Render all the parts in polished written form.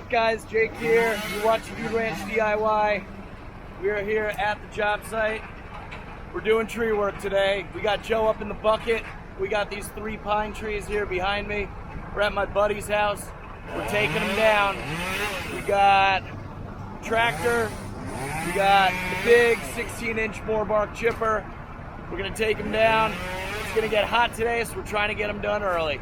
up, guys? Jake here. You're watching Dude Ranch DIY. We are here at the job site. We're doing tree work today. We got Joe up in the bucket. We got these 3 pine trees here behind me. We're at my buddy's house. We're taking them down. We got tractor. We got the big 16-inch Morbark chipper. We're gonna take them down. It's gonna get hot today, so we're trying to get them done early.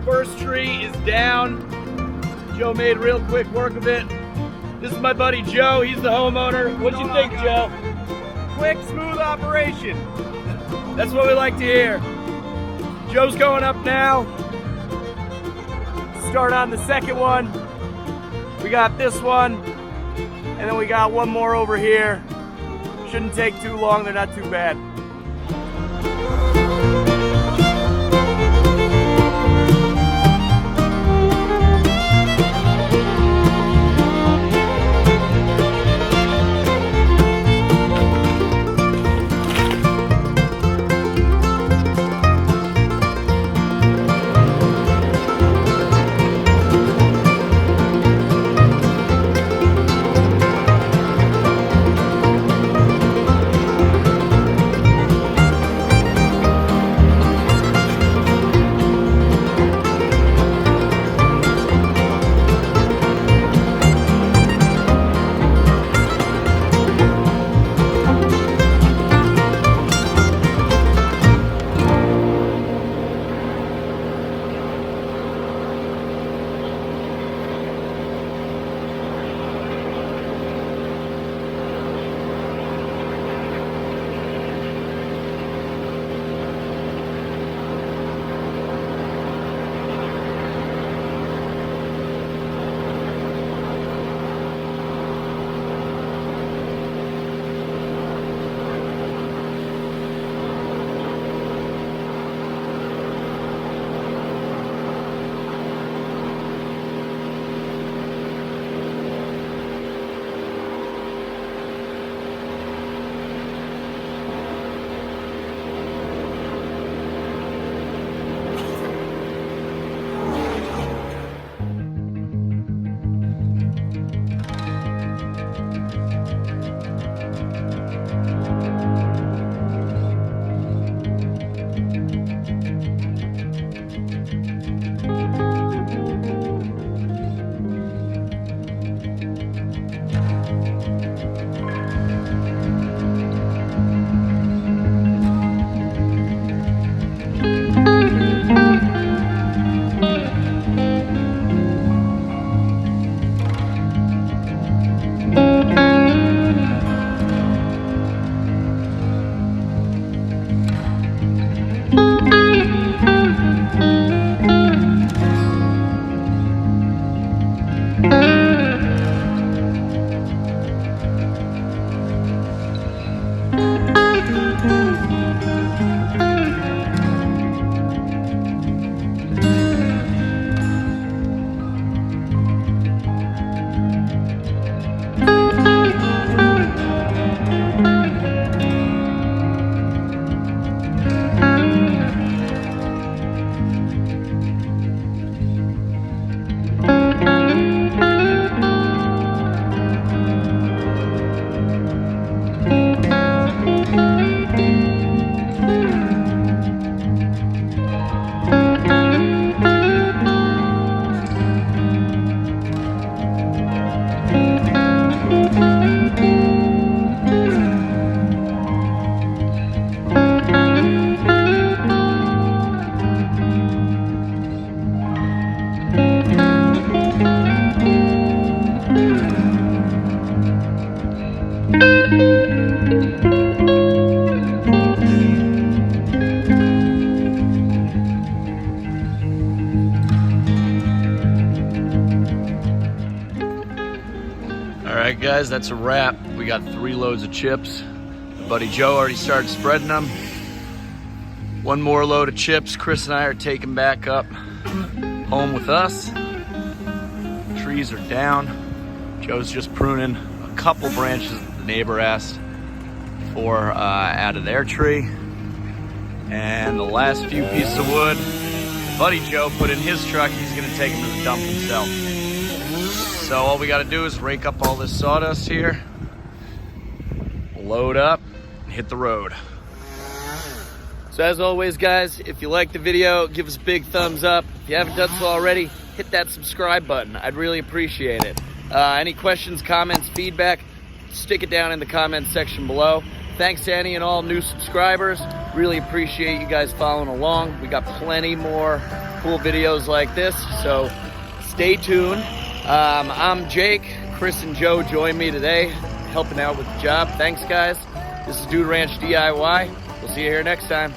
First tree is down. Joe made real quick work of it. This is my buddy Joe, he's the homeowner. What'd you think, Joe? Quick, smooth operation. That's what we like to hear. Joe's going up now. Start on the second one. We got this one, and then we got one more over here. Shouldn't take too long, they're not too bad. Alright guys, that's a wrap. We got 3 loads of chips. My buddy Joe already started spreading them. 1 more load of chips Chris and I are taking back up home with us. Trees are down. Joe's just pruning a couple branches that the neighbor asked for out of their tree. And the last few pieces of wood buddy Joe put in his truck. He's gonna take them to the dump himself. So all we gotta do is rake up all this sawdust here, load up, and hit the road. So as always guys, if you like the video, give us a big thumbs up. If you haven't done so already, hit that subscribe button. I'd really appreciate it. Any questions, comments, feedback, stick it down in the comments section below. Thanks to any and all new subscribers. Really appreciate you guys following along. We got plenty more cool videos like this, so stay tuned. I'm Jake. Chris and Joe joined me today, helping out with the job. Thanks guys. This is Dude Ranch DIY. We'll see you here next time.